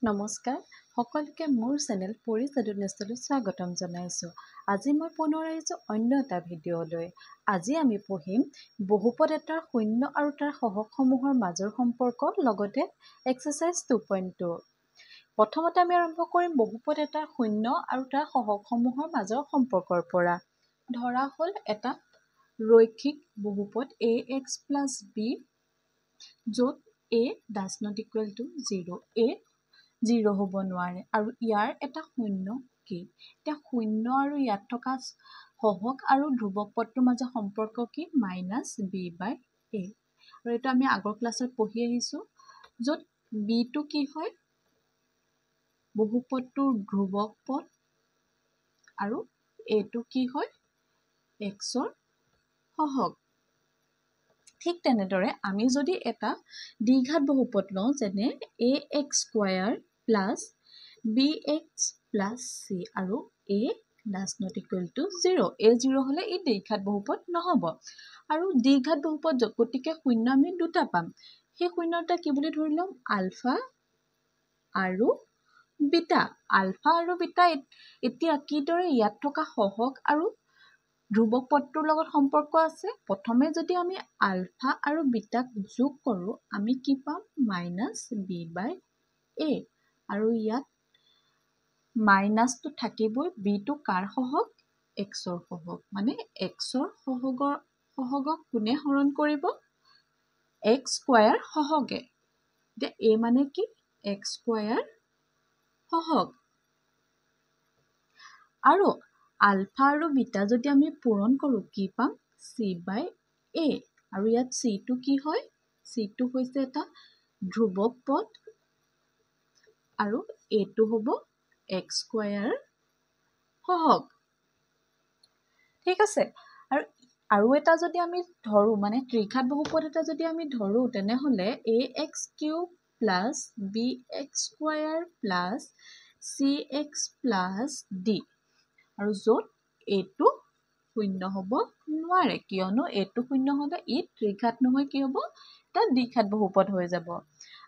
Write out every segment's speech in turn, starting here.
নমস্কাৰ সকলোকে মোৰ চেনেল পৰিচালনালৈ স্বাগতম জনাইছোঁ। আজি মই পুনৰ আহিছোঁ অন্য এটা ভিডিঅ'লৈ। আজি আমি পঢ়িম বহুপদ এটাৰ শূন্য আৰু তাৰ সহগসমূহৰ মাজৰ সম্পৰ্ক লগতে এক্সাৰচাইজ 2.2। প্ৰথমতে আমি আৰম্ভ কৰিম বহুপদ এটাৰ শূন্য আৰু তাৰ সহগসমূহৰ মাজৰ সম্পৰ্কৰ পৰা। ধৰা হ'ল এটা ৰৈখিক বহুপদ ax plus b য'ত a does not equal to 0, a 0 হ'ব নোৱাৰে আৰু ইয়াৰ এটা শূন্য কি? এতিয়া শূন্য আৰু ইয়াত থকা সহগ আৰু ধ্ৰুৱক পদটোৰ মাজৰ সম্পৰ্ক কি? -b/a। আৰু এইটো আমি আগৰ ক্লাছত পঢ়ি আহিছোঁ, য'ত bটো কি হয়? বহুপদটোৰ ধ্ৰুৱক পদ আৰু aটো কি হয়? xৰ সহগ। ঠিক তেনেদৰে আমি যদি এটা দ্বিঘাত বহুপদ লওঁ, যেনে ax² plus bx plus c আৰু a does not equal to 0, a 0 হ'লে ই দ্বিঘাত বহুপদ নহ'ব। আৰু দ্বিঘাত বহুপদ গতিকে শূন্য আমি দুটা পাম। সেই শূন্য দুটা কি বুলি ধৰি ল'ম? আলফা আৰু বিটা। আলফা আৰু বিটা এতিয়া কিদৰে ইয়াত থকা সহগ আৰু ধ্ৰুৱক পদটোৰ লগত সম্পৰ্ক আছে? প্ৰথমে যদি আমি আলফা আৰু বিটাক যোগ কৰোঁ, আমি কি পাম? -b/a। আৰু ইয়াত মাইনাছটো থাকিবই, বিটো কাৰ সহগ? xৰ সহগ। মানে xৰ সহগক কোনে হৰণ কৰিব? x² সহগে। এতিয়া a মানে কি? x² সহগ। আৰু আলফা আৰু বিটা যদি আমি পূৰণ কৰোঁ, কি পাম? c/a। আৰু ইয়াত cটো কি হয়? cটো হৈছে এটা ধ্ৰুৱক পদ আৰু aটো হ'ব x² সহগ। ঠিক আছে। আৰু এটা যদি আমি ধৰোঁ, মানে ত্ৰিঘাত বহুপদ এটা যদি আমি ধৰোঁ, তেনেহ'লে ax³ plus bx² plus cx plus d। আৰু য'ত এইটো শূন্য হ'ব নোৱাৰে, কিয়নো এইটো শূন্য হ'লে ই ত্ৰিঘাত নহয়, কি হ'ব? এটা দ্বিঘাত বহুপদ হৈ যাব।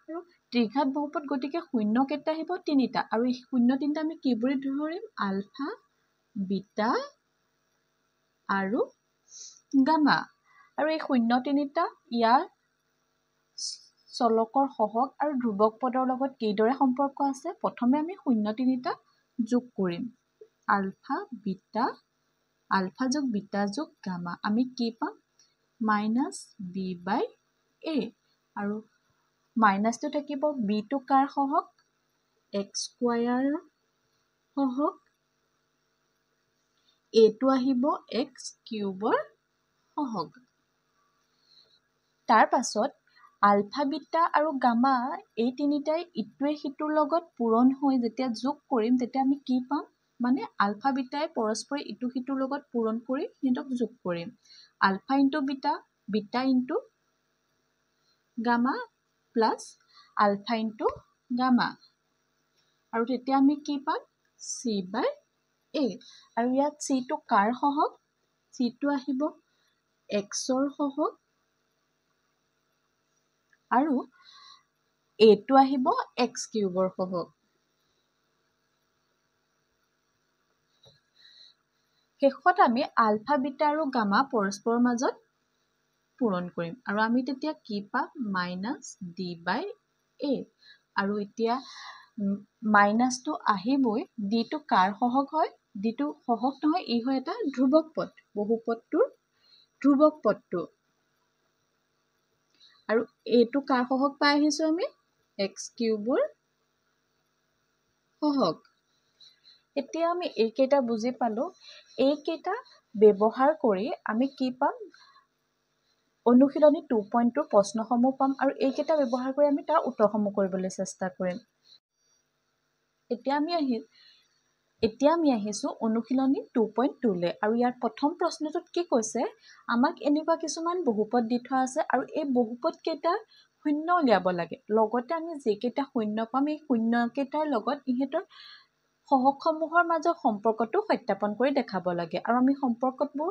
আৰু ত্ৰিঘাত বহুপদ গতিকে শূন্য কেইটা আহিব? তিনিটা। আৰু এই শূন্য তিনিটা আমি কি বুলি ধৰিম? আলফা, বিটা আৰু গামা। আৰু এই শূন্য তিনিটা ইয়াৰ চলকৰ সহগ আৰু ধ্ৰুৱক পদৰ লগত কিদৰে সম্পৰ্ক আছে? প্ৰথমে আমি শূন্য তিনিটা যোগ কৰিম। আলফা যোগ বিটা যোগ গামা। আমি কি পাম? -b/a। আৰু মাইনাছটো থাকিব, bটো কাৰ সহগ? x² সহগ। aটো আহিব x³ সহগ। তাৰ পাছত আলফা, বিটা আৰু গামা এই তিনিটাই ইটোৱে সিটোৰ লগত পূৰণ হৈ যেতিয়া যোগ কৰিম, তেতিয়া আমি কি পাম? মানে আলফা বিটাই পৰস্পৰে ইটো সিটোৰ লগত পূৰণ কৰি সিহঁতক যোগ কৰিম। Alpha into beta, beta into gamma plus alpha into gamma. আৰু তেতিয়া আমি কি পাম? c/a। আৰু ইয়াত cটো কাৰ সহগ? cটো আহিব xৰ সহগ আৰু aটো আহিব x³ সহগ। শেষত আমি আলফা, বিটা আৰু গামা পৰস্পৰৰ মাজত পূৰণ কৰিম। আৰু আমি তেতিয়া কি পাম? -d/a। আৰু এতিয়া মাইনাছটো আহিবই, ডিটো কাৰ সহগ হয়? ডিটো সহগ নহয়, ই হয় এটা ধ্ৰুৱক পদ, বহুপদটোৰ ধ্ৰুৱক পদটো। আৰু এইটো কাৰ সহগ পাই আহিছোঁ আমি? x³ সহগ। এতিয়া আমি এইকেইটা বুজি পালোঁ। এইকেইটা ব্যৱহাৰ কৰি আমি কি পাম? অনুশীলনী 2.2 প্ৰশ্নসমূহ পাম আৰু এইকেইটা ব্যৱহাৰ কৰি আমি তাৰ উত্তৰসমূহ কৰিবলৈ চেষ্টা কৰিম। এতিয়া আমি আহিছোঁ অনুশীলনী 2.2লৈ। আৰু ইয়াৰ প্ৰথম প্ৰশ্নটোত কি কৈছে? আমাক এনেকুৱা কিছুমান বহুপদ দি থোৱা আছে আৰু এই বহুপদ কেইটাৰ শূন্য উলিয়াব লাগে। লগতে আমি যিকেইটা শূন্য পাম, এই শূন্যকেইটাৰ লগত ইহঁতৰ সহগসমূহৰ মাজৰ সম্পৰ্কটো সত্যাপন কৰি দেখাব লাগে। আৰু আমি সম্পৰ্কবোৰ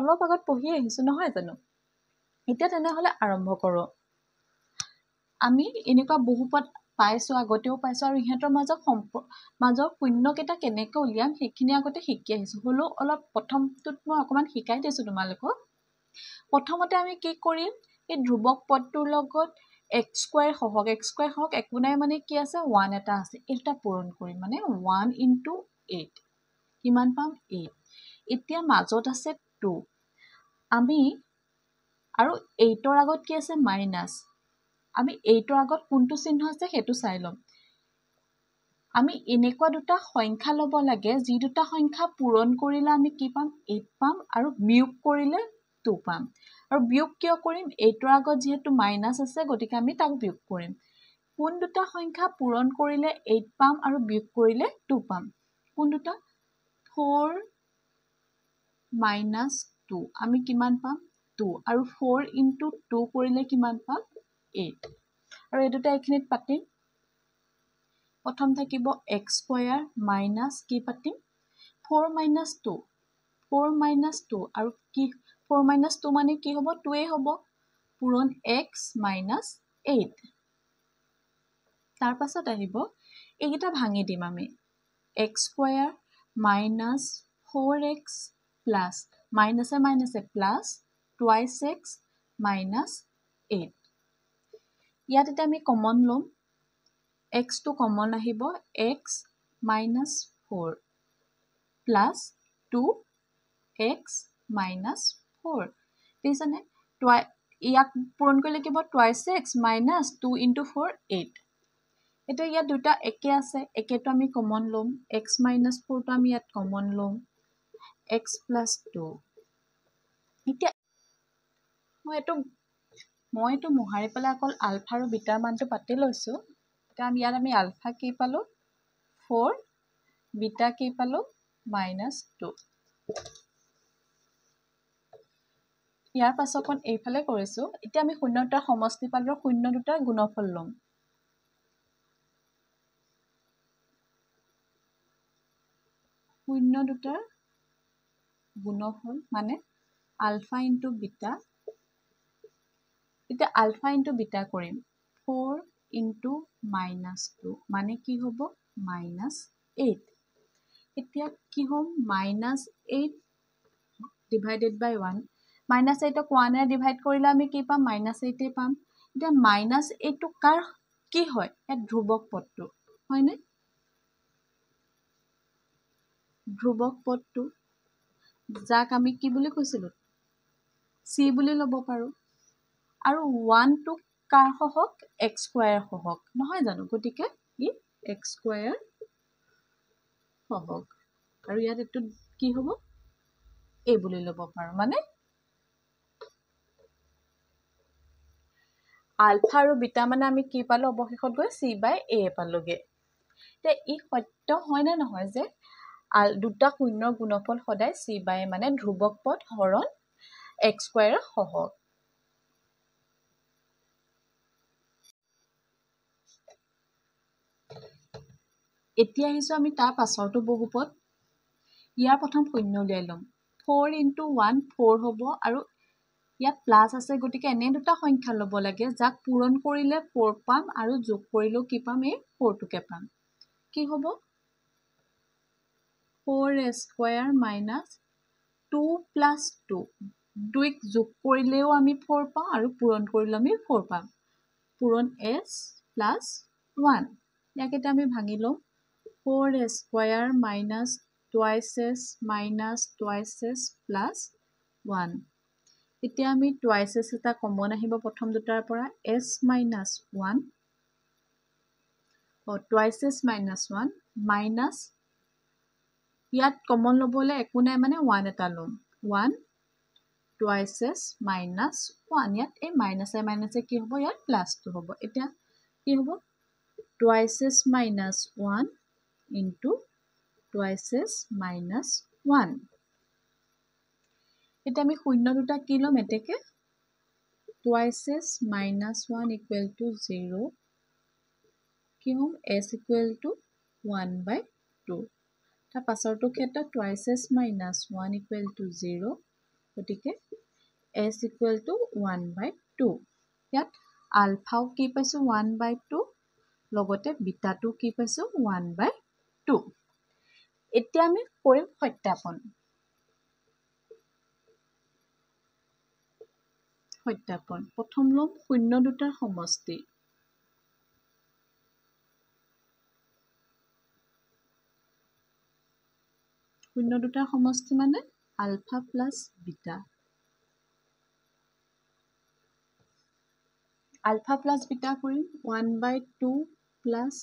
অলপ আগত পঢ়ি আহিছোঁ, নহয় জানো? এতিয়া তেনেহ'লে আৰম্ভ কৰোঁ। আমি এনেকুৱা বহুপদ পাইছোঁ আগতেও পাইছোঁ আৰু ইহঁতৰ মাজৰ শূন্যকেইটা কেনেকৈ উলিয়াম সেইখিনি আগতে শিকি আহিছোঁ হ'লেও অলপ প্ৰথমটোত মই অকণমান শিকাই দিছোঁ তোমালোকক প্ৰথমতে আমি কি কৰিম এই ধ্ৰুৱক পদটোৰ লগত x স্কুৱাৰ একো নাই মানে কি আছে 1 এটা আছে এটা পূৰণ কৰিম মানে 1 × 8 কিমান পাম 8 এতিয়া মাজত আছে 2 আমি আৰু 8ৰ আগত কি আছে মাইনাছ আমি 8ৰ আগত কোনটো চিহ্ন আছে সেইটো চাই ল'ম আমি এনেকুৱা দুটা সংখ্যা ল'ব লাগে যি দুটা সংখ্যা পূৰণ কৰিলে আমি কি পাম 8 পাম আৰু বিয়োগ কৰিলে 2 পাম আৰু বিয়োগ কিয় কৰিম 8ৰ আগত যেহেতু মাইনাছ আছে গতিকে আমি তাক বিয়োগ কৰিম কোন দুটা সংখ্যা পূৰণ কৰিলে 8 পাম আৰু বিয়োগ কৰিলে 2 পাম কোন দুটা 4 - 2 আমি কিমান পাম 2 আৰু 4 × 2 কৰিলে কিমান পাম 8 আৰু এই দুটা এইখিনিত পাতিম প্ৰথম থাকিব x² মাইনাছ কি পাতিম 4 - 2 আৰু কি 4 - 2 মানে কি হ'ব 2 হ'ব পূৰণ x - 8 তাৰ পাছত আহিব এইকেইটা ভাঙি দিম আমি x² মাইনাছ 4x প্লাছ মাইনাছে মাইনাছে প্লাছ টুৱাইছ x মাইনাছ 8 ইয়াত এতিয়া আমি কমন ল'ম x টো কমন আহিব x minus 4 plus 2x minus 4 দেখিছানে ইয়াক পূৰণ কৰিলে কি হ'ব টুৱাইছ x মাইনাছ 2 × 4 8 এতিয়া ইয়াত দুটা একে আছে একেটো আমি কমন ল'ম x মাইনাছ 4টো আমি ইয়াত কমন ল'ম x প্লাছ 2 এতিয়া মই এইটো মোহাৰি পেলাই অকল আলফা আৰু বিটাৰ মানটো পাতি লৈছোঁ এতিয়া ইয়াত আমি আলফা কি পালোঁ 4 বিটা কি পালোঁ -2 ইয়াৰ পাছৰখন এইফালে কৰিছোঁ এতিয়া আমি শূন্য দুটাৰ সমষ্টি পালোঁ শূন্য দুটাৰ গুণফল ল'ম শূন্য দুটাৰ গুণফল মানে আলফা × বিটা এতিয়া আলফা × বিটা কৰিম 4 × -2 মানে কি হ'ব -8 এতিয়া কি হ'ম -8 ডিভাইডেড বাই 1 -8ক 1 ডিভাইড কৰিলে আমি কি পাম -8 পাম এতিয়া -8টো কাৰ কি হয় ইয়াত ধ্ৰুৱক পদটো হয়নে ধ্ৰুৱক পদটো যাক আমি কি বুলি কৈছিলোঁ c বুলি ল'ব পাৰোঁ আৰু 1টো কাৰ সহগ x² সহগ নহয় জানো গতিকে ই x² সহগ আৰু ইয়াত এইটো কি হ'ব a বুলি ল'ব পাৰোঁ মানে আলফা আৰু বিটা মানে আমি কি পালোঁ অৱশেষত গৈ c/a পালোগে এতিয়া ই সত্য হয় নে নহয় যে দুটা শূন্যৰ গুণফল সদায় c/a মানে ধ্ৰুৱক পদ হৰণ x² সহগ এতিয়া আহিছোঁ আমি তাৰ পাছৰটো বহুপদ ইয়াৰ প্ৰথম শূন্য উলিয়াই ল'ম 4 × 1 4 হ'ব আৰু ইয়াত প্লাছ আছে গতিকে এনে দুটা সংখ্যা ল'ব লাগে যাক পূৰণ কৰিলে 4 পাম আৰু যোগ কৰিলেও কি পাম এই 4টোকে পাম কি হ'ব 4a² মাইনাছ 2 + 2 2ক যোগ কৰিলেও আমি 4 পাওঁ আৰু পূৰণ কৰিলেও আমি 4 পাম পূৰণ s + 1 ইয়াক এতিয়া আমি ভাঙি লওঁ 4a² minus twice s minus twice s plus 1 এতিয়া আমি টুৱাইছ s এটা কমন আহিব প্ৰথম দুটাৰ পৰা s - 1 টুৱাইছ s - 1 মাইনাছ ইয়াত কমন ল'বলৈ একো নাই মানে 1 এটা ল'ম 1 টুৱাইছ s - 1 ইয়াত এই মাইনাছে মাইনাছে কি হ'ব ইয়াত প্লাছটো হ'ব এতিয়া কি হ'ব টুৱাইছ s - 1 × টুৱাইছ s - 1 এতিয়া আমি শূন্য দুটা কি ল'ম এতেকে টুৱাইছ s - 1 = 0 কি হ'ম s = 1/2 তাৰ পাছৰটো ক্ষেত্ৰত টুৱাইছ s - 1 = 0 গতিকে s = 1/2 ইয়াত আলফাও কি পাইছোঁ 1/2 লগতে বিটাটো কি পাইছোঁ 1/2 এতিয়া আমি কৰিম সত্যাপন প্ৰথম ল'ম শূন্য দুটাৰ সমষ্টি মানে alpha plus beta alpha plus beta কৰিম 1/2 প্লাছ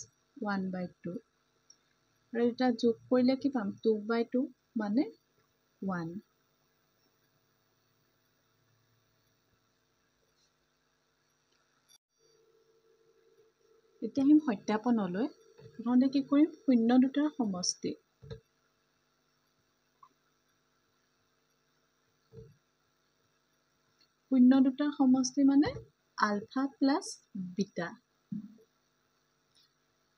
1/2 আৰু এটা যোগ কৰিলে কি পাম 2/2 মানে 1 এতিয়া আহিম সত্যাপনলৈ প্ৰথমতে কি কৰিম শূন্য দুটাৰ সমষ্টি মানে আলফা প্লাছ বিটা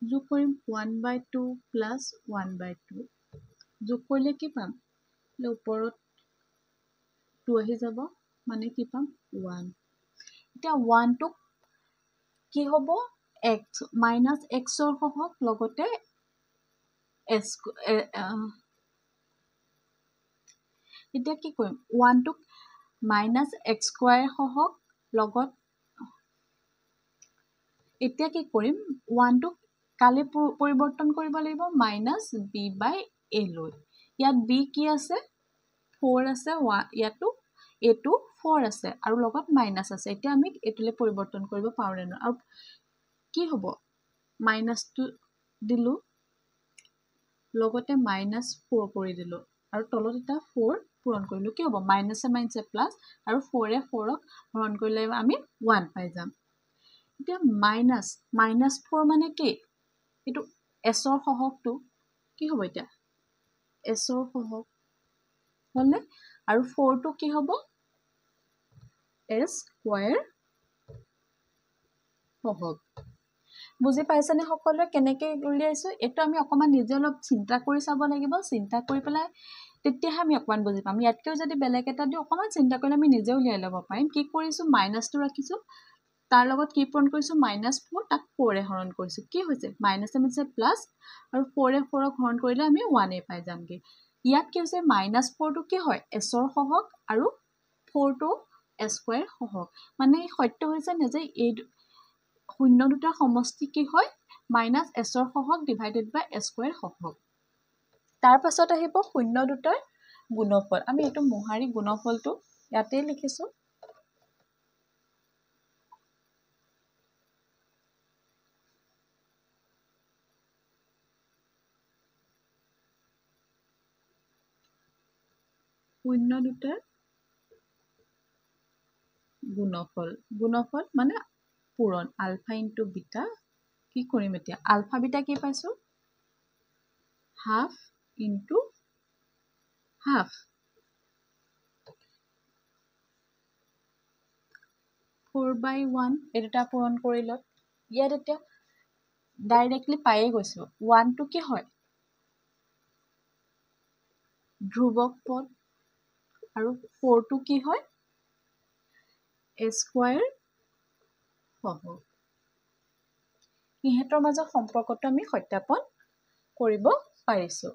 যোগ কৰিম 1/2 প্লাছ 1/2 যোগ কৰিলে কি পাম ওপৰত 2 আহি যাব মানে কি পাম 1 এতিয়া 1 টো কি হ'ব x মাইনাছ x ৰ সহগ লগতে এতিয়া কি কৰিম 1 টোক মাইনাছ x স্কয়াৰ সহগ লগত এতিয়া কি কৰিম 1 টোক কালি পৰিৱৰ্তন কৰিব লাগিব মাইনাছ b/a লৈ ইয়াত b কি আছে 4 আছে ইয়াতো a2 4 আছে আৰু লগত মাইনাছ আছে এতিয়া আমি এটোলে পৰিৱৰ্তন কৰিব পাৰো না আৰু কি হ'ব মাইনাছটো দিলো লগতে মাইনাছ 4 কৰি দিলো আৰু তলত এটা 4 পূৰণ কৰিলো কি হ'ব মাইনাছে মাইনাছে প্লাছ আৰু 4 এ 4 ক হৰণ কৰিলে আমি 1 পাই যাম এতিয়া মাইনাছ 4 মানে কি এটো s ৰ সহগটো কি হ'ব এতিয়া s ৰ সহগ হলে আৰু 4 টো কি হ'ব s স্কয়াৰ সহগ বুজি পাইছানে সকলোৱে কেনেকৈ উলিয়াইছো এটো আমি অকমান নিজে অলপ চিন্তা কৰি চাব লাগিব চিন্তা কৰি পেলাই তেতিয়াহে আমি অকমান বুজি পাম ইয়াতকৈ যদি বেলেগ এটা দি অকমান চিন্তা কৰিলে আমি নিজে উলিয়াই ল'ব পাৰিম কি কৰিছো মাইনাছটো ৰাখিছো তাৰ লগত কি পূৰণ কৰিছো -4 তাক 4 এ হৰণ কৰিছো কি হৈছে মাইনাছে মাইনাছে প্লাছ আৰু 4 এ 4 ক হৰণ কৰিলে আমি 1 এ পাই যামগে ইয়াত কি হৈছে -4 টো কি হয় s ৰ সহগ আৰু 4 টো s স্কয়াৰ সহগ মানে সত্য হৈছে নে যে এই শূন্য দুটাৰ সমষ্টি কি হয় মাইনাছ s ৰ সহগ ডিভাইডেড বাই s স্কয়াৰ সহগ তাৰ পাছত আহিব শূন্য দুটাৰ গুণফল আমি এটো মোহাৰি গুণফলটো ইয়াতে লিখিছো শূন্য দুটাৰ গুণফল মানে পূৰণ আলফা ইনটু বিটা কি কৰিম এতিয়া আলফা বিটা কি পাইছো হাফ ইনটু হাফ 4/1 এটা পূৰণ কৰিলত ইয়াত এতিয়া ডাইৰেক্টলি পায়ে গৈছো 1 টো কি হয় ধ্ৰুবক পদ আৰু 4 টো কি হয় a স্কয়াৰ সহগ ইহঁতৰ মাজৰ সম্পৰ্কটো আমি সত্যাপন কৰিব পাৰিছো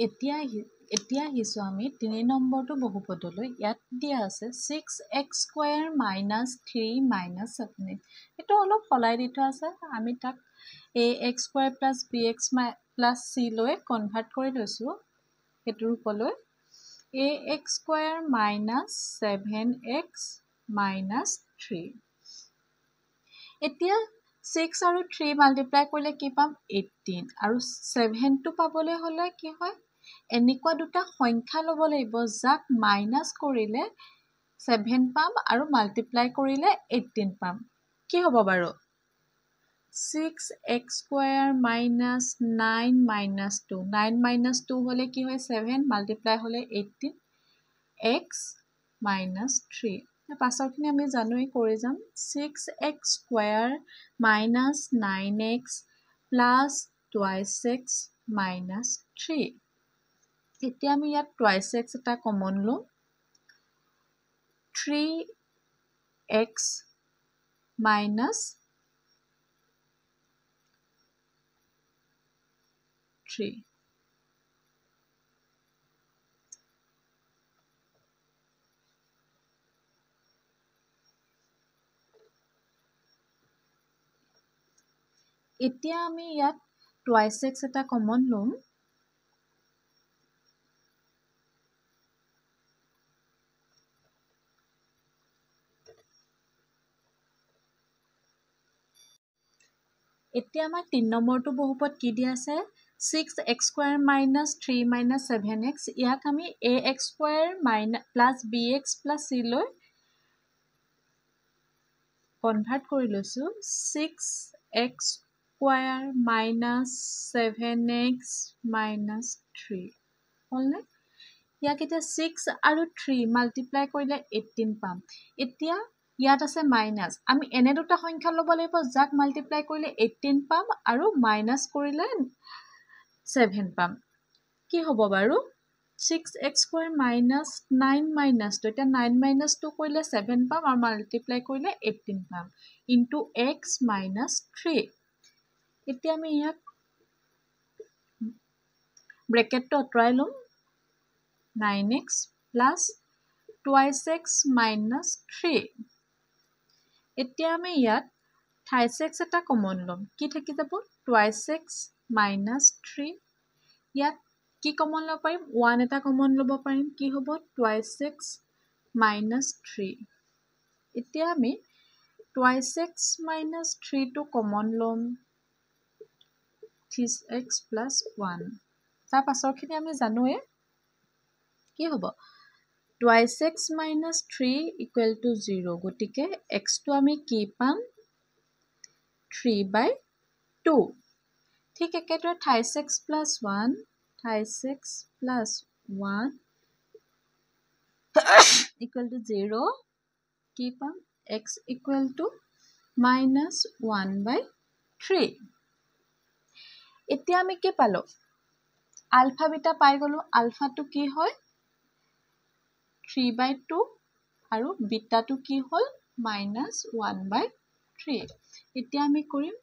এতিয়া আহিছো আমি 3 নম্বৰটো বহুপদলৈ ইয়াত দিয়া আছে 6x স্কয়াৰ - 3 - 7 এটো অলপ ফলাই দি থোৱা আছে আমি তাক ax স্কয়াৰ + bx + c লৈ কনভাৰ্ট কৰি লৈছো এটো ৰূপলৈ ax স্কয়াৰ - 7x - 3 এতিয়া 6 আৰু 3 মাল্টিপ্লাই কৰিলে কি পাম 18 আৰু 7 টো পাবলৈ হলে কি হয় এনেকুৱা দুটা সংখ্যা লব লাগিব যাক মাইনাস কৰিলে 7 পাম আৰু মাল্টিপ্লাই কৰিলে 18 পাম কি হ'ব বাৰু 6x স্কয়াৰ - 9 - 2 9 - 2 হলে কি হয় 7 মাল্টিপ্লাই হলে 18 x - 3 পাছৰখিনি আমি জানোই কৰি যাম 6x square - 9x plus twice x minus 3 এতিয়া আমি ইয়াত twice x এটা কমন লওঁ 3 x minus 3. এতিয়া আমি ইয়াত twice x এটা কমন লম এতিয়া আমাৰ 3 নম্বৰটো বহুপদ কি দিয়া আছে 6x² minus 3 minus 7x ইয়াক আমি ax² plus bx plus c লৈ কনভাৰ্ট কৰি লৈছো 6x² minus 7x minus 3 হলনে ইয়াক এতিয়া 6 আৰু 3 মাল্টিপ্লাই কৰিলে 18 পাম এতিয়া ইয়াত আছে মাইনাস আমি এনে দুটা সংখ্যা লব লাগিব যাক মাল্টিপ্লাই কৰিলে 18 পাম আৰু মাইনাস কৰিলে 7 পাম কি হ'ব বাৰু 6x² minus 9 minus 2 এটা 9 minus 2 কৰিলে 7 পাম আৰু মাল্টিপ্লাই কৰিলে 18 পাম into x minus 3 এতিয়া আমি ইয়াক ব্ৰেকেটটো আঁতৰাই লম 9x plus twice x minus 3 এতিয়া আমি ইয়াত twice x এটা কমন লম কি থাকি যাব twice x minus 3 ইয়াত কি কমন লব পাৰিম 1 এটা কমন লব পাৰিম কি হ'ব twice x minus 3 এতিয়া আমি twice x minus 3 টো কমন লম 3x plus 1 তাৰ পাছৰখিনি আমি জানোৱে কি হ'ব twice x minus 3 equal to 0 গতিকে x টো আমি কি পাম 3/2 ঠিক একেদৰে twice x plus 1 twice x plus 1 equal to 0 কি পাম x equal to minus 1/3 এতিয়া আমি কি পালো আলফা বিটা পাই গলো আলফাটো কি হয় 3/2 আৰু বিটাটো কি হল minus 1/3 এতিয়া আমি কৰিম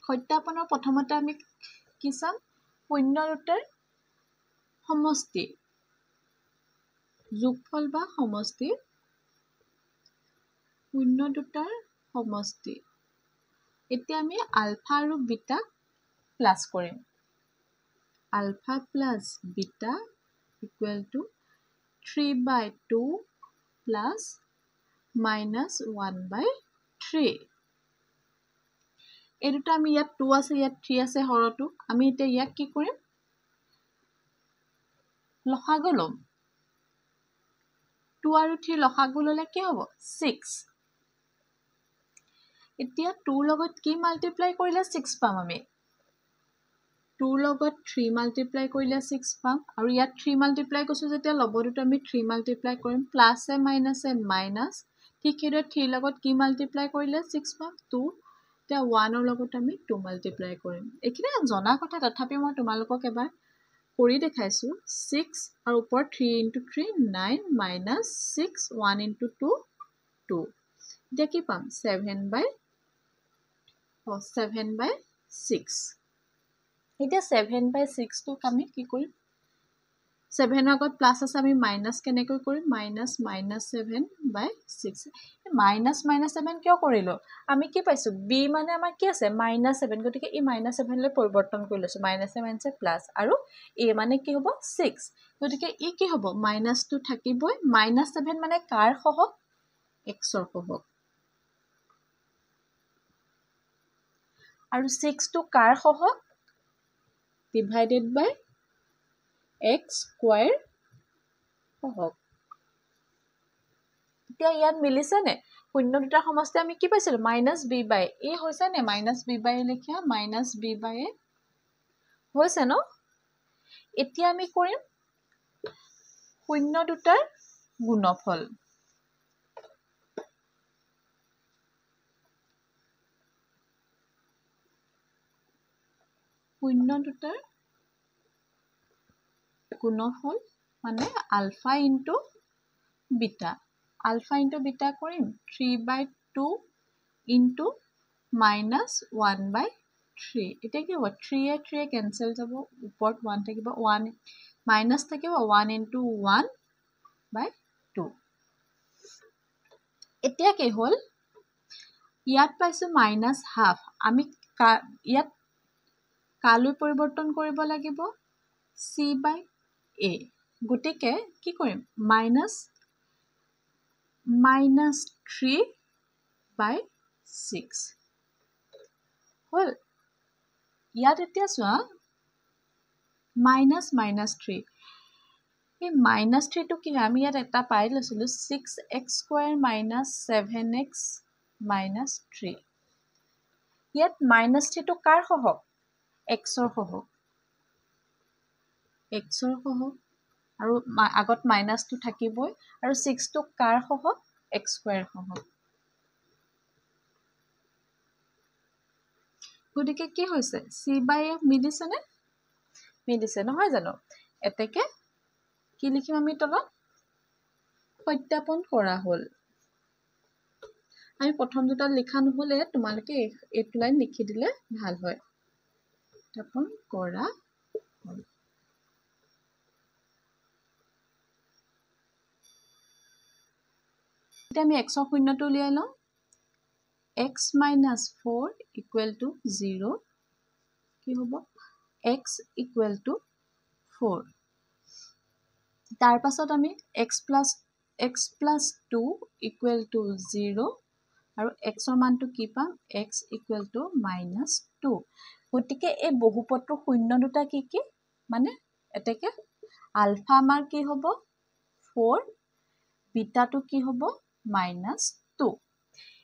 সত্যাপনৰ প্ৰথমতে আমি কি চাম শূন্য দুটাৰ সমষ্টি যোগফল বা সমষ্টি শূন্য দুটাৰ সমষ্টি এতিয়া আমি আলফা আৰু বিটা প্লাস কৰিম alpha plus beta equal to 3/2 plus minus 1/3 এই দুটা আমি ইয়াত 2 আছে ইয়াত 3 আছে হৰটো আমি এতিয়া ইয়াক কি কৰিম লসাগু লম 2 আৰু 3 লসাগু ললে কি হ'ব 6 এতিয়া 2 লগত কি মাল্টিপ্লাই কৰিলে 6 পাম আমি 2 লগত 3 মাল্টিপ্লাই কৰিলে 6 পাম আৰু ইয়াত 3 মাল্টিপ্লাই কৰিছো যেতিয়া লবটো আমি 3 মাল্টিপ্লাই কৰিম প্লাস এ মাইনাস এ মাইনাস ঠিক হেৰে 3 লগত কি মাল্টিপ্লাই কৰিলে 6 পাম 2 তে 1 ৰ লগত আমি 2 মাল্টিপ্লাই কৰিম একিনে জনা কথা তথাপি মই তোমালোকক এবাৰ কৰি দেখাইছো 6 আৰু ওপৰ 3 into 3 9 minus 6 1 into 2 2 এতিয়া কি পাম 7/6 এতিয়া 7/6 টোক আমি কি কৰিম 7 ৰ আগত প্লাস আছে আমি মাইনাস কেনেকৈ কৰিম মাইনাস -7/6 মাইনাস 7 কিয় কৰিলো আমি কি পাইছো b মানে আমাৰ কি আছে -7 গতিকে এই -7 লৈ পৰিৱৰ্তন কৰি লৈছো -7 প্লাস আৰু a মানে কি হ'ব 6 গতিকে ই কি হ'ব মাইনাস টো থাকিবই -7 মানে কাৰ সহগ x ৰ সহগ আৰু 6 টো কাৰ সহগ divided by x square সহগ এতিয়া ইয়াত মিলিছে নে শূন্য দুটা সমষ্টি আমি কি পাইছিলো -b/a হৈছে নে -b/a লিখিয়া -b/a হৈছে ন এতিয়া আমি কৰিম শূন্য দুটাৰ গুণফল শূন্য দুটাৰ গুণফল মানে alpha into beta alpha into beta কৰিম 3/2 ইনটু -1/3 এতিয়া কি হ'ব 3 3 কেনসেল যাব ওপৰত 1 থাকিব 1 মাইনাস থাকিব 1 ইনটু 1/2 এতিয়া কি হ'ল ইয়াত পাইছো -হাফ আমি ইয়াত কালৈ পৰিৱৰ্তন কৰিব লাগিব c/a গতিকে কি কৰিম -3/6 হল ইয়াত এতিয়া চোৱা -3 এই -3 টো কি আমি ইয়াত এটা পাই লৈছিলো 6x² - 7x - 3 ইয়াত -3 টো কাৰ সহগ x ৰ সহগ আৰু আগত -2 থাকিবই আৰু 6 টো কাৰ সহগ x² সহগ গতিকে কি হৈছে c/a মিলিছে নহয় জানো এতেকে কি লিখিম আমি তলত সত্যাপন কৰা হ'ল আমি প্ৰথম দুটা লিখা নহলে তোমালোকে এইটো লাইন লিখি দিলে ভাল হয় সত্যাপন কৰা হ'ল এতিয়া আমি x ৰ শূন্যটো উলিয়াই লওঁ x - 4 = 0 কি হ'ব x = 4 তাৰ পাছত আমি x + 2 = 0 আৰু x ৰ মানটো কি পাম x = -2 গতিকে এই বহুপদৰ শূন্য দুটা কি কি মানে এতেকে আলফা আমাৰ কি হ'ব 4 বিটাটো কি হ'ব -2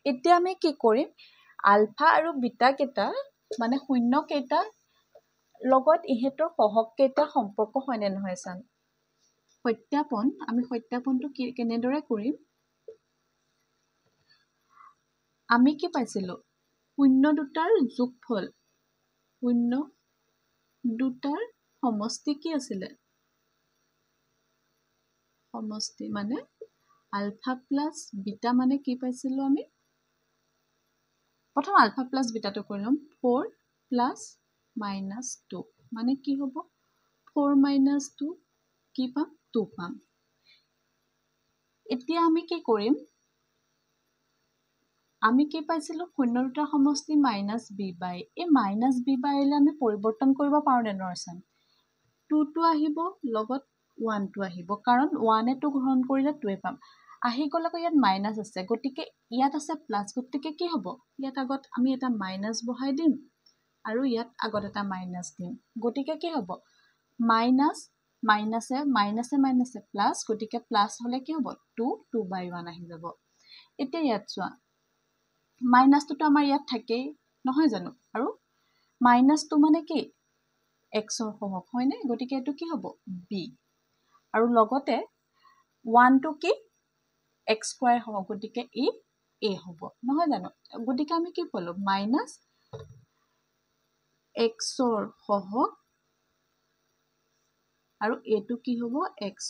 এতিয়া আমি কি কৰিম আলফা আৰু বিটা কেইটা মানে শূন্য কেইটা লগত ইহেতৰ সহগ কেইটা সম্পৰ্ক হয় নে নহয় চাম আমি সত্যাপনটো কেনেদৰে কৰিম আমি কি পাইছিলো শূন্য দুটাৰ যোগফল শূন্য দুটাৰ সমষ্টি কি আছিলে সমষ্টি মানে আলফা প্লাস বিটা মানে কি পাইছিলো আমি প্ৰথম আলফা প্লাস বিটাটো কৰি লম 4 প্লাস -2 মানে কি হ'ব 4 - 2 কি পাম 2 পাম এতিয়া আমি কি কৰিম আমি কি পাইছিলো শূন্য দুটাৰ সমষ্টি -b/a এই -b/a লে আমি পৰিৱৰ্তন কৰিব পাৰো নে নৰচাম 2 টো আহিব লগত 1 টো আহিব কাৰণ 1 টো গ্ৰহণ কৰিলে 2 পাম আহি গ'ল আকৌ ইয়াত মাইনাস আছে গতিকে ইয়াত আছে প্লাস গতিকে কি হ'ব ইয়াত আগত আমি এটা মাইনাস বহাই দিম আৰু ইয়াত আগত এটা মাইনাস দিম গতিকে কি হ'ব মাইনাসে প্লাস গতিকে প্লাস হলে কি হ'ব 2/1 আহি যাব এতিয়া ইয়াত চোৱা মাইনাসটো তো আমাৰ ইয়াত থাকেই নহয় জানো আৰু মাইনাসটো মানে কি x ৰ সহগ হয়নে গতিকে এটো কি হ'ব b আৰু লগতে 1 টো কি x² হ'ব গতিকে ই a হ'ব নহয় জানো গতিকে আমি কি পলো মাইনাস x ৰ সহগ আৰু এটো কি হ'ব x²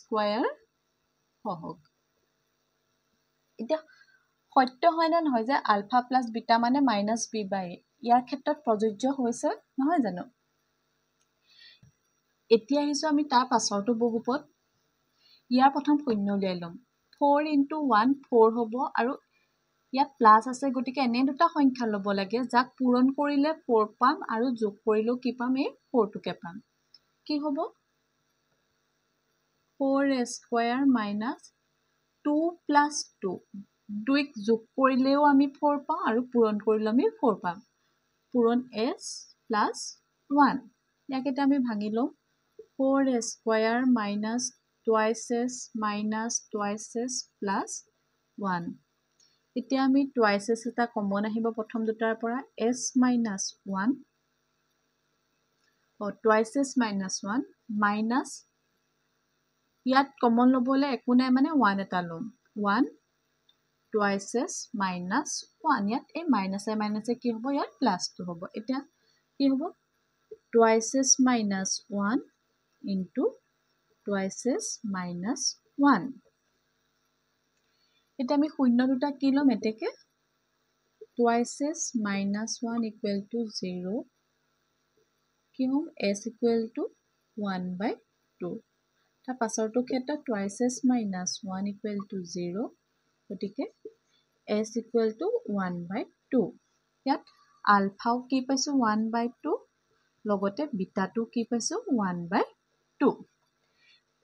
সহগ এতিয়া সত্য হয় না নহয় যে আলফা প্লাস বিটা মানে -b/a ইয়াৰ ক্ষেত্ৰত প্ৰযোজ্য হৈছে নহয় জানো এতিয়া আহিছো আমি তাৰ পাছৰটো বহুপদ ইয়াৰ প্ৰথম শূন্য উলিয়াই লম 4 * 1 4 হ'ব আৰু ইয়াত প্লাস আছে গতিকে এনে দুটা সংখ্যা ল'ব লাগে যাক পূৰণ কৰিলে 4 পাম আৰু যোগ কৰিলেও কি পাম এই 4 টোকে পাম কি হ'ব 4a² - 2 + 2 দুইক যোগ কৰিলেও আমি 4 পাম আৰু পূৰণ কৰিলেও আমি 4 পাম পূৰণ s + 1 ইয়াকেটা আমি ভাঙি লওঁ 4a² - twice s + 1 এতিয়া আমি twice s এটা কমন আহিব প্ৰথম দুটাৰ পৰা s - 1 twice s - 1 মাইনাস ইয়াত কমন লবলে একো নাই মানে 1 এটা লম 1 twice s - 1 ইয়াত এই মাইনাসে কি হ'ব ইয়াত প্লাস টো হ'ব এতিয়া কি হ'ব twice s - 1 into twice s - 1 এতিয়া আমি শূন্য দুটা কি ল'ম এতেকে twice -1 equal to 0 কি হ'ম s equal to 1/2 তাৰ পাছৰটো ক্ষেত্ৰত twice -1 equal to 0 গতিকে s equal to 1/2 ইয়াত আলফাও কি পাইছো 1/2 লগতে বিটাটো কি পাইছো 1/2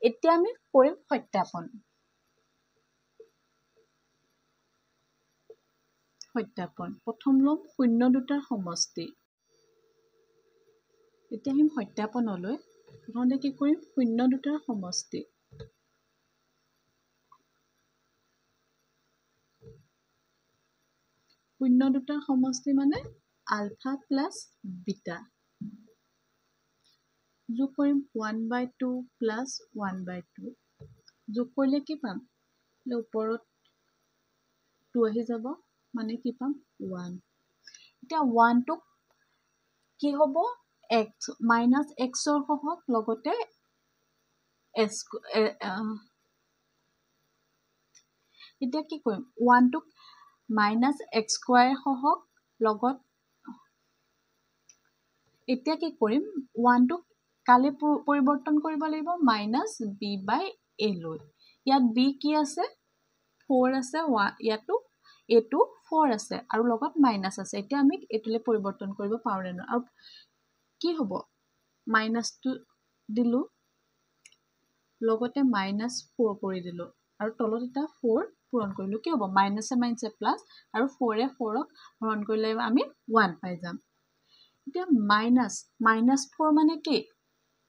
এতিয়া আমি কৰিম সত্যাপন প্ৰথম লম শূন্য দুটাৰ সমষ্টি এতিয়া আমি সত্যাপনলৈ প্ৰথমতে কি কৰিম শূন্য দুটাৰ সমষ্টি শূন্য দুটাৰ সমষ্টি মানে আলফা প্লাস বিটা যোগ কৰিম 1/2 প্লাস 1/2 যোগ কৰিলে কি পাম ওপৰত 2 আহি যাব মানে কি পাম 1 এতিয়া 1 টো কি হ'ব x minus x ৰ সহগ লগতে s এতিয়া কি কৰিম 1 টো minus x square সহগ লগত এতিয়া কি কৰিম 1 টো কালে পৰিৱৰ্তন কৰিব লাগিব minus b by a লৈ ইয়াত b কি আছে 4 আছে ইয়াতো a2 4 আছে আৰু লগত মাইনাস আছে এতিয়া আমি এটোলে পৰিৱৰ্তন কৰিব পাৰো না আৰু কি হ'ব মাইনাস টু দিলু লগতে -4 কৰি দিলু আৰু তলত এটা 4 পূৰণ কৰিলু কি হ'ব মাইনাসে মাইনাসে প্লাস আৰু 4 এ 4 ক হৰণ কৰিলে আমি 1 পাই যাম এতিয়া -4 মানে কি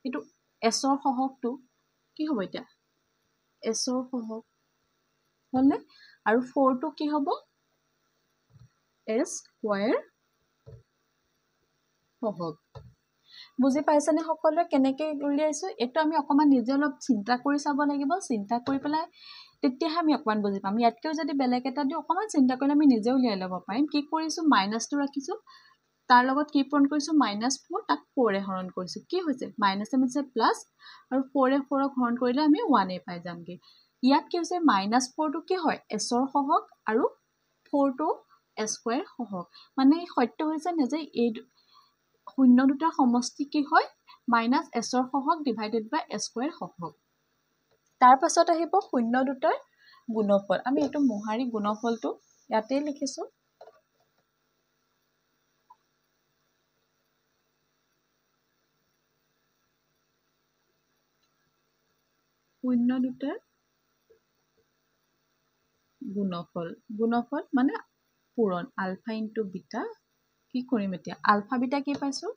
এটো s ৰ সহগটো কি হ'ব এতিয়া s ৰ সহগ হলে আৰু 4 টো কি হ'ব s square সহগ বুজি পাইছানে সকলোৱে কেনেকৈ উলিয়াইছো এটো আমি অকমান নিজে অলপ চিন্তা কৰি চাব লাগিব চিন্তা কৰি পেলাই তেতিয়াহে আমি অকমান বুজি পাম ইয়াতকৈ যদি বেলেগ এটা দি অকমান চিন্তা কৰিলে আমি নিজে উলিয়াই ল'ব পাৰিম কি কৰিছো মাইনাসটো ৰাখিছো তাৰ লগত কি পূৰণ কৰিছো -4 তাক 4 এ হৰণ কৰিছো কি হৈছে মাইনাসে মাইনাসে প্লাস আৰু 4 এ 4 ক হৰণ কৰিলে আমি 1 এ পাই যামগে ইয়াত কি হৈছে -4 টো কি হয় s ৰ সহগ আৰু 4 টো s স্কয়াৰ সহগ মানে সত্য হৈছে নে যে এই শূন্য দুটাৰ সমষ্টি কি হয় মাইনাস s ৰ সহগ ডিভাইডেড বাই s স্কয়াৰ সহগ তাৰ পাছত আহিব শূন্য দুটাৰ গুণফল আমি এটো মোহাৰি গুণফলটো ইয়াতে লিখিছো শূন্য দুটাৰ গুণফল মানে পূৰণ আলফা ইনটু বিটা কি কৰিম এতিয়া আলফা বিটা কি পাইছো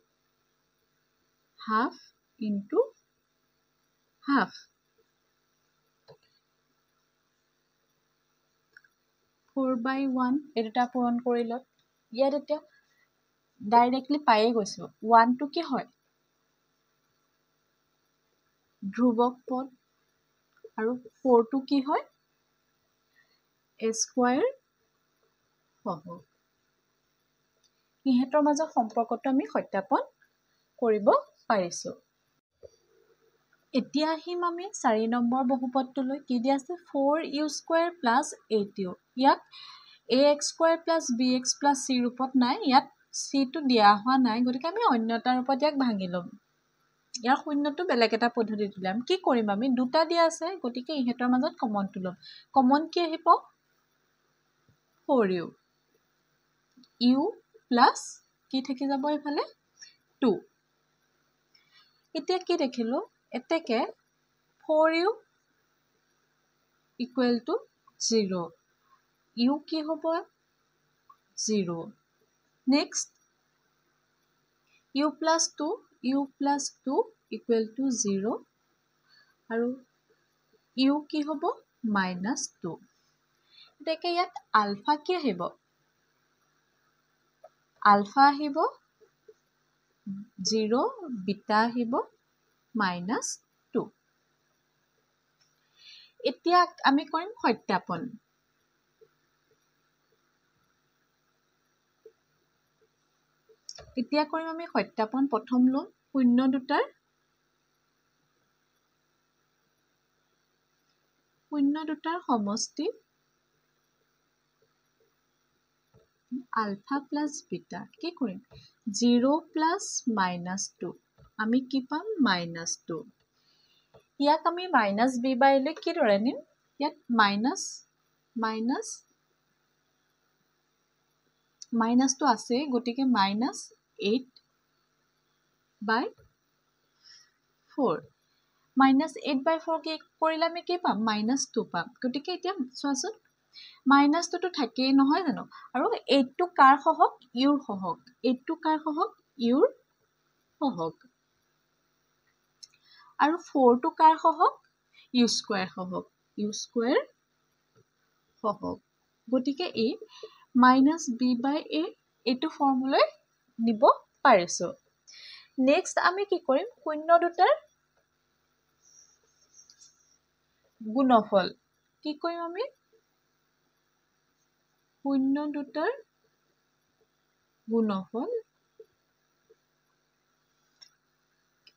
হাফ ইনটু হাফ 4/1 এটা পূৰণ কৰিল ইয়াত এতিয়া ডাইৰেক্টলি পায়ে গৈছো 1 টো কি হয় ধ্ৰুবক পদ আৰু 4 টো কি হয় s স্কয়াৰ সহগ ইহেতৰ মাজৰ সম্পৰ্কটো আমি সত্যাপন কৰিব পাৰিছো এতিয়া আহিম আমি 4 নম্বৰ বহুপদটোলৈ কি দি আছে 4u² + 8u ইয়াক ax² + bx + c ৰূপত নাই ইয়াত c টো দিয়া হোৱা নাই গতিকে আমি অন্য এটা ৰূপত ইয়াক ভাঙি লম ইয়াৰ শূন্যটো বেলেগ এটা পদ্ধতিত দিলাম কি কৰিম আমি দুটা দিয়া আছে গতিকে ইহেতৰ মাজত কমনটো লম কমন কি আহিব 4u u প্লাস কি থাকি যাব এফালে 2 এতিয়া কি দেখিলো এতেকে 4u equal to 0 u কি হ'ব 0 next u plus 2 equal to 0 আৰু u কি হ'ব -2 এতেকে ইয়াত আলফা কি আহিব আলফা আহিব 0 বিটা আহিব -2 এতিয়া আমি কৰিম সত্যাপন এতিয়া কৰিম আমি সত্যাপন প্ৰথম লম শূন্য দুটাৰ সমষ্টি আলফা প্লাছ বিটা কি কৰিম 0 প্লাছ -2 আমি কি পাম -2 ইয়াক আমি মাইনাছ বি বাই লৈ কি দৰে নিম ইয়াত মাইনাছটো আছে গতিকে -8/4 -8/4 কি কৰিলে আমি কি পাম -2 পাম গতিকে এতিয়া চোৱাচোন -2 তো থাকেই নহয় জানো আৰু 8 টো কাৰ সহগ ইউৰ সহগ 8 টো কাৰ সহগ ইউৰ সহগ আৰু 4 টো কাৰ সহগ ইউ স্কয়াৰ সহগ গতিকে এই -b/a এইটো ফৰ্মুলাই নিব পাৰিছো নেক্সট আমি কি কৰিম শূন্য দুটাৰ গুণফল কি কৰিম আমি শূন্য দুটাৰ গুণফল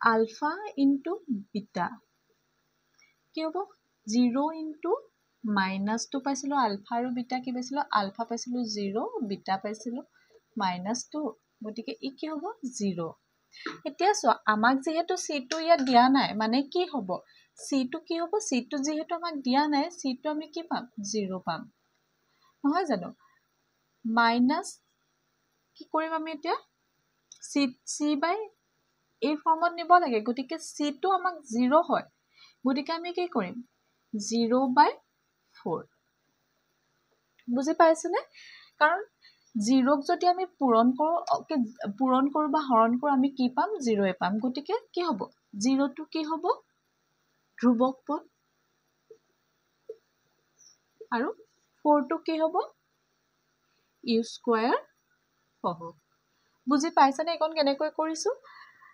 আলফা ইনটু বিটা কি হ'ব 0 ইনটু -2 পাইছিলো আলফা আৰু বিটা কি পাইছিলো আলফা পাইছিলো 0 বিটা পাইছিলো -2 গতিকে ই কি হ'ব 0 এতিয়া চোৱা আমাক যেহেতু c টো ইয়াত দিয়া নাই মানে কি হ'ব c টো কি হ'ব c টো যেহেতু আমাক দিয়া নাই c টো আমি কি পাম 0 পাম নহয় জানো মাইনাস কি কৰিম আমি এতিয়া c বাই এই ফৰ্মত নিব লাগে গতিকে c টো আমাক 0 হয় গতিকে আমি কি কৰিম 0/4 বুজি পাইছনে কাৰণ 0 ক যদি আমি পূৰণ কৰো বা হৰণ কৰো আমি কি পাম 0 এ পাম গতিকে কি হ'ব 0 টো কি হ'ব ধ্ৰুবক পদ আৰু 4 টো কি হ'ব ইউ স্কয়াৰ সহগ বুজি পাইছনে এখন কেনেকৈ কৰিছো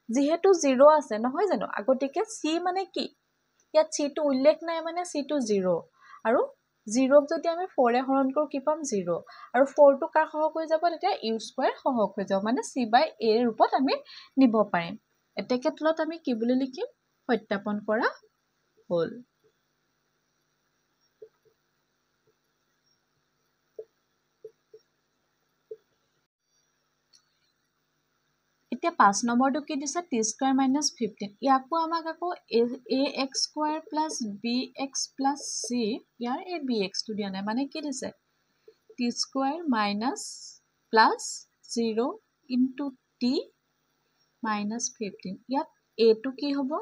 যেহেতু 0 আছে নহয় জানো আগতিকে c মানে কি ইয়াত c টো উল্লেখ নাই মানে c টো 0 আৰু 0 ক যদি আমি 4 এ হৰণ কৰো কি পাম 0 আৰু 4 টো কাৰ সহগ হৈ যাব তেতিয়া ইউ স্কয়াৰ সহগ হৈ যাব মানে c/a ৰূপত আমি নিব পাৰিম এতেকে তলত আমি কি বুলি লিখিম সত্যাপন কৰা হ'ল এতিয়া 5 নম্বৰটো কি দিছে t² - 15 ইয়াকো আমাক আকৌ ax² + bx + c ইয়াৰ এই bx টো দিয়া নাই মানে কি দিছে t² - +0 * t -15 ইয়াত a টো কি হ'ব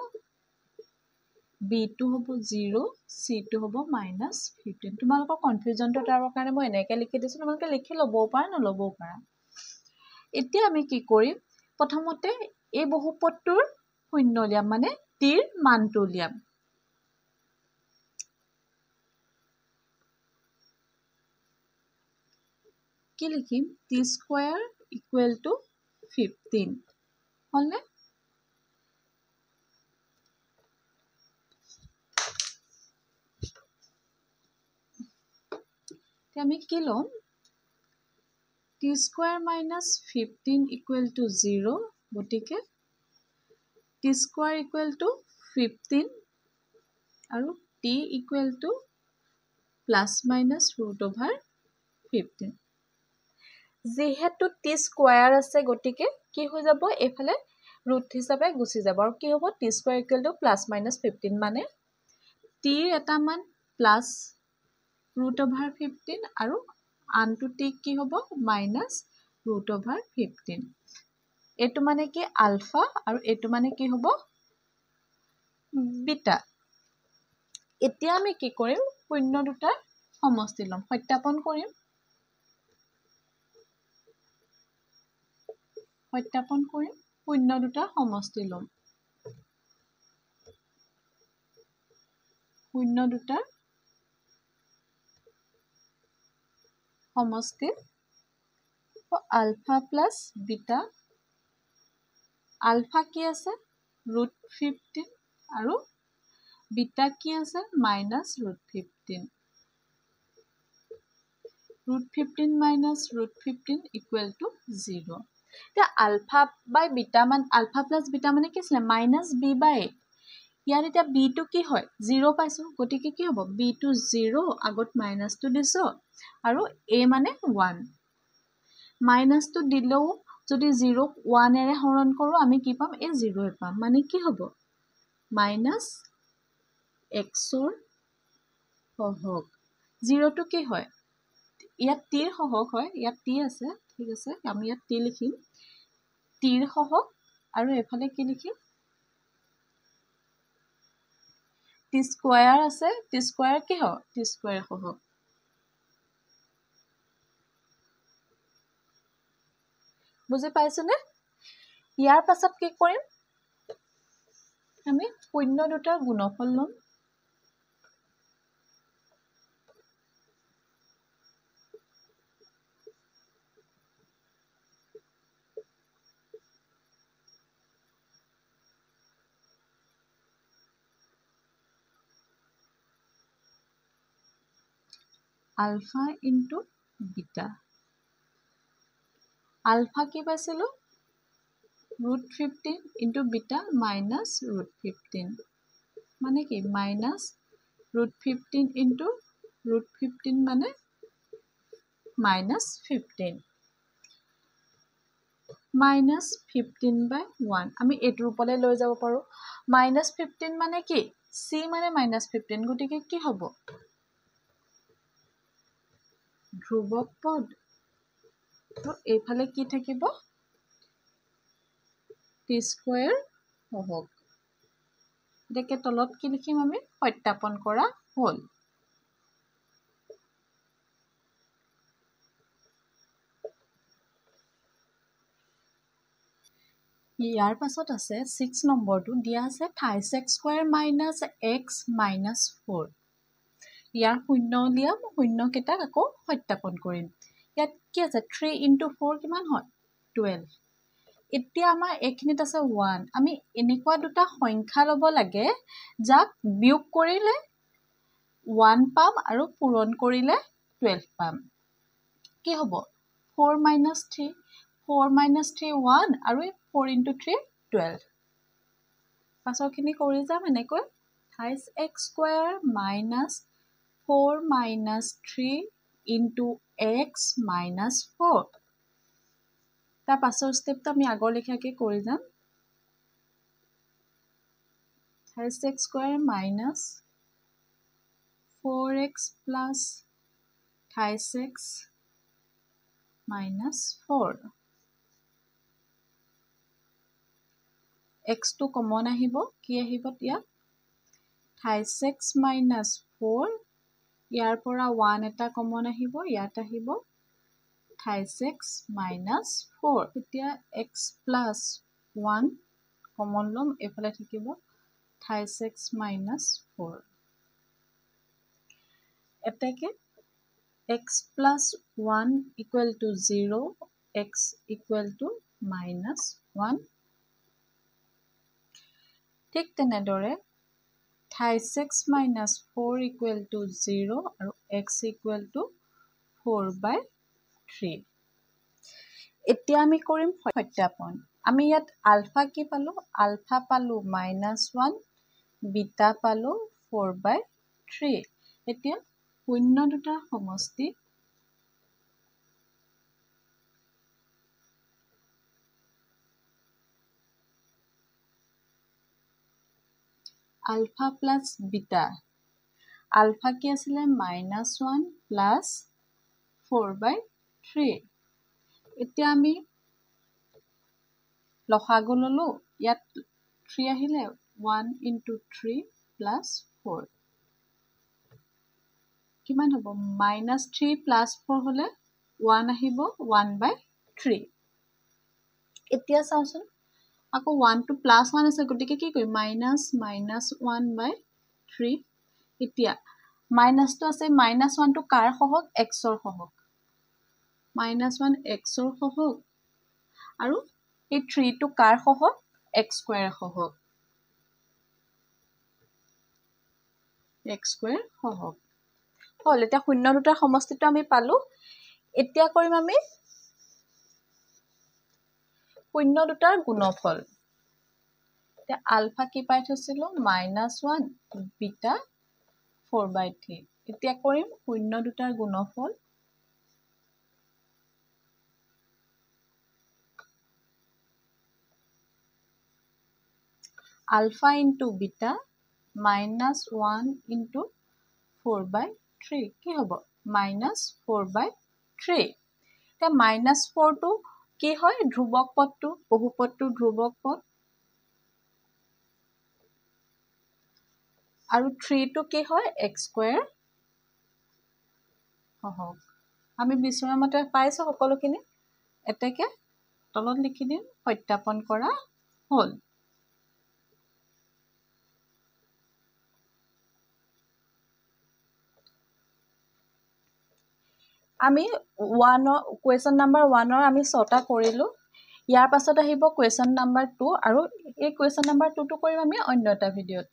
b টো হ'ব 0 c টো হ'ব -15 তোমালোকৰ কনফিউজনটো তাৰ কাৰণে মই এনেকৈ লিখি দিছো তোমালোকে লিখি ল'বও পাৰা নল'বও পাৰা এতিয়া আমি কি কৰিম প্ৰথমতে এই বহুপদটোৰ শূন্য উলিয়াম মানে t ৰ মানটো উলিয়াম কি লিখিম t² = 15 হলনে আমি কি লম t² - 15 = 0 গতিকে t² = 15 আৰু t = ±√/15 যেহেতু t² আছে গতিকে কি হৈ যাব এফালে ৰুট হিচাপে গুচি যাব আৰু কি হ'ব t² = ±15 মানে t এটা মান +√/15 আৰু আনটো t কি হ'ব -√/15 এটো মানে কি আলফা আৰু এটো মানে কি হ'ব বিটা এতিয়া আমি কি কৰিম শূন্য দুটাৰ সমষ্টি লম সত্যাপন কৰিম শূন্য দুটাৰ সমষ্টি লম শূন্য দুটাৰ সমষ্টি আলফা প্লাস বিটা আলফা কি আছে √15 আৰু বিটা কি আছে -√15 √15 - √15 = 0 এতিয়া আলফা বাই বিটা মান আলফা প্লাস বিটা মানে কি আছিল -b/a ইয়াৰ এতিয়া b টো কি হয় 0 পাইছো গতিকে কি হ'ব b টো 0 আগত মাইনাসটো দিছো আৰু a মানে 1 মাইনাছটো দিলেও যদি 0ক 1এৰে হৰণ কৰোঁ আমি কি পাম এই 0 পাম মানে কি হ'ব মাইনাছ xৰ সহগ 0টো কি হয় ইয়াত টিৰ সহগ হয় ইয়াত টি আছে ঠিক আছে আমি ইয়াত টি লিখিম টিৰ সহগ আৰু এফালে কি লিখিম টি স্কয়াৰ আছে টি স্কয়াৰ কি হয় টি স্কয়াৰ সহগ বুজি পাইছনে ইয়াৰ পাছত কি কৰিম আমি শূন্য দুটাৰ গুণফল লম আলফা ইনটু বিটা আলফা কি পাইছিলো √15 ইনটু বিটা মাইনাছ √15 মানে কি মাইনাছ √15 ইনটু √15 মানে মাইনাছ 15 মাইনাছ 15/1 আমি এইটো ৰূপলৈ লৈ যাব পাৰো মাইনাছ 15 মানে কি c মানে মাইনাছ 15 গতিকে কি হ'ব ধ্ৰুৱক পদ তো এইফালে কি থাকিব টি স্কয়াৰ সহগ এটাকে তলত কি লিখিম আমি সত্যাপন কৰা হ'ল ইয়াৰ পাছত আছে 6 নম্বৰটো দিয়া আছে 28x² - x - 4 ইয়াৰ শূন্য উলিয়াম শূন্য কেইটাক আকৌ সত্যাপন কৰিম ইয়াত কি আছে 3 * 4 কিমান হয় 12 এতিয়া আমাৰ এইখিনিত আছে 1 আমি এনেকুৱা দুটা সংখ্যা ল'ব লাগে যাক বিয়োগ কৰিলে 1 পাম আৰু পূৰণ কৰিলে 12 পাম কি হ'ব 4 - 3 4 - 3 1 আৰু 4 * 3 12 পাছৰখিনি কৰি যাম এনেকৈ 28x² - 4 - 3 * x - 4 তাৰ পাছৰ ষ্টেপটো আমি আগৰ লেখাকে কৰি যাম 28x² - 4x + 28x - 4 x টো কমন আহিব কি আহিব ইয়াত 28x - 4 ইয়াৰ পৰা 1 এটা কমন আহিব ইয়াত আহিব 28x - 4 এতিয়া x + 1 কমন লম এফালে থাকিব 28x - 4 এটাকে x + 1 = 0 x = -1 ঠিক তেনেদৰে 28x - 4 = 0 আৰু x = 4/3 এতিয়া আমি কৰিম সত্যাপন আমি ইয়াত আলফা কি পালো আলফা পালো -1 বিটা পালো 4/3 এতিয়া শূন্য দুটাৰ সমষ্টি আলফা প্লাস বিটা আলফা কি আছিলে -1 প্লাস 4/3 এতিয়া আমি লসাগু ললো ইয়াত 3 আহিলে 1 * 3 + 4 কিমান হ'ব -3 + 4 হলে 1 আহিব 1/3 এতিয়া চাওচোন আকৌ 1 টো +1 আছে গতিকে কি কৰিম -1/3 এতিয়া মাইনাসটো আছে -1 টো কাৰ সহগ x ৰ সহগ -1 x ৰ সহগ আৰু এই 3 টো কাৰ সহগ x² সহগ x² সহগ হল এতিয়া শূন্য দুটাৰ সমষ্টিটো আমি পালো এতিয়া কৰিম আমি শূন্য দুটাৰ গুণফল এতিয়া আলফা কি পাই থৈছিলো -1 বিটা 4/3 এতিয়া কৰিম শূন্য দুটাৰ গুণফল alpha into beta minus 1 into 4/3 কি হ'ব মাইনাছ 4/3 এতিয়া মাইনাছ 4টো কি হয় ধ্ৰুৱক পদটো বহুপদটো ধ্ৰুৱক পদ আৰু 3টো কি হয় x স্কয়াৰ হওক আমি বিচৰা মতে পাইছো সকলোখিনি এতেকে তলত লিখি দিম সত্যাপন কৰা হ'ল আমি 1 কোৱেশ্চন নাম্বাৰ 1 আমি 6টা কৰিলো ইয়াৰ পাছত আহিব কোৱেশ্চন নাম্বাৰ 2 আৰু এই কোৱেশ্চন নাম্বাৰ 2 টো কৰিম আমি অন্য এটা ভিডিঅত